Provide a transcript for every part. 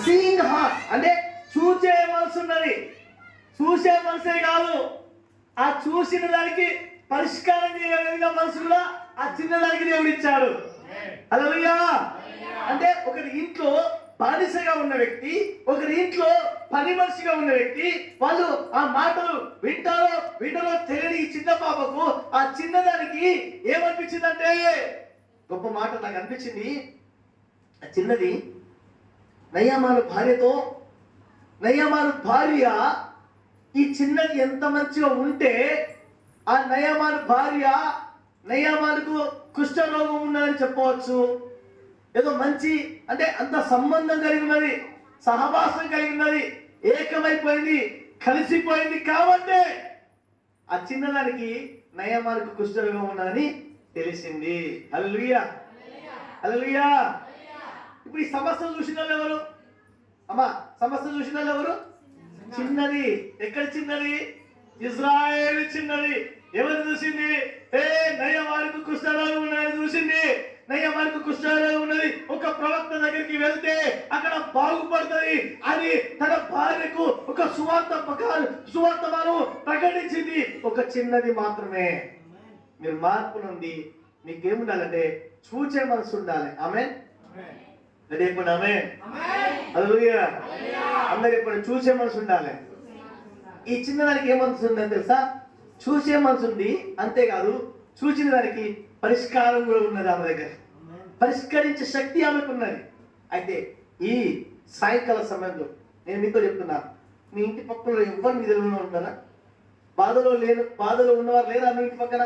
Seeing heart అంటే చూసే మనసు ఉన్నది. చూసే మనసే కాదు, ఆ చూసిన దానికి పరిష్కారం చేయగలిగిన మనసు కూడా ఆ చిన్నదానికి దేవుడు ఇచ్చాడు. హల్లెలూయా. అంటే ఒకరి ఇంట్లో బానిసగా ఉన్న వ్యక్తి, ఒకరి ఇంట్లో పని మనిషిగా ఉన్న వ్యక్తి, వాళ్ళు ఆ మాటలు వింటారో తెలియని ఈ చిన్న పాపకు ఆ చిన్నదానికి ఏమనిపించిందంటే, గొప్ప మాట నాకు అనిపించింది. ఆ చిన్నది నయమాను భార్య ఈ చిన్నది ఎంత మంచిగా ఉంటే, ఆ నయమానుకు కుష్ఠరోగం ఉన్నదని చెప్పవచ్చు. ఏదో మంచి అంటే అంత సంబంధం కలిగినది, సహవాసం కలిగినది, ఏకమైపోయింది, కలిసిపోయింది. కాబట్టి ఆ చిన్నదానికి నయమానుకు కుష్ఠరోగం ఉన్నదని తెలిసింది. హల్లెలూయా, హల్లెలూయా. ఇప్పుడు ఈ సమస్య చూసిన వాళ్ళు ఎవరు అమ్మా? సమస్య చూసిన వాళ్ళు ఎవరు? చిన్నది. ఎక్కడ చిన్నది? ఇజ్రాయేలు చిన్నది. ఎవరు చూసింది? నయమానుకు కుష్ఠరోగం ఉన్నది చూసింది. నయమానుకు కుష్ఠరోగం ఉన్నది, ఒక ప్రవక్త దగ్గరికి వెళ్తే అక్కడ బాగుపడుతుంది అని తన భార్యకు ఒక సువార్తమానం ప్రకటించింది. ఒక చిన్నది మాత్రమే. మీరు మార్పు నుండి మీకేముండాలంటే చూచే మనసు ఉండాలి. ఆమేన్. ఇప్పుడు ఆమేన్. హల్లెలూయా. అందరూ ఇప్పుడు చూసే మనసు ఉండాలి. ఈ చిన్నదానికి ఏ మనసు ఉందని తెలుసా? చూసే మనసు ఉంది. అంతేకాదు చూసిన దానికి పరిష్కారం కూడా ఉన్నది. ఆమె దగ్గర పరిష్కరించే శక్తి ఆమెకు ఉన్నది. అయితే ఈ సాయంకాల సమయంలో నేను మీతో చెప్తున్నాను, మీ ఇంటి పక్కన ఎవరు మీ దగ్గర ఉంటారా? బాధలో ఉన్నవారు లేరా మీ ఇంటి పక్కన?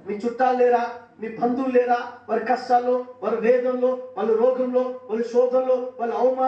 మీ చుట్టాలు లేరా? మీ బంధువులు లేరా? వారి కష్టాల్లో, వారి వేదనలో, వాళ్ళ రోగంలో, వాళ్ళ శోధంలో, వాళ్ళ అవమానం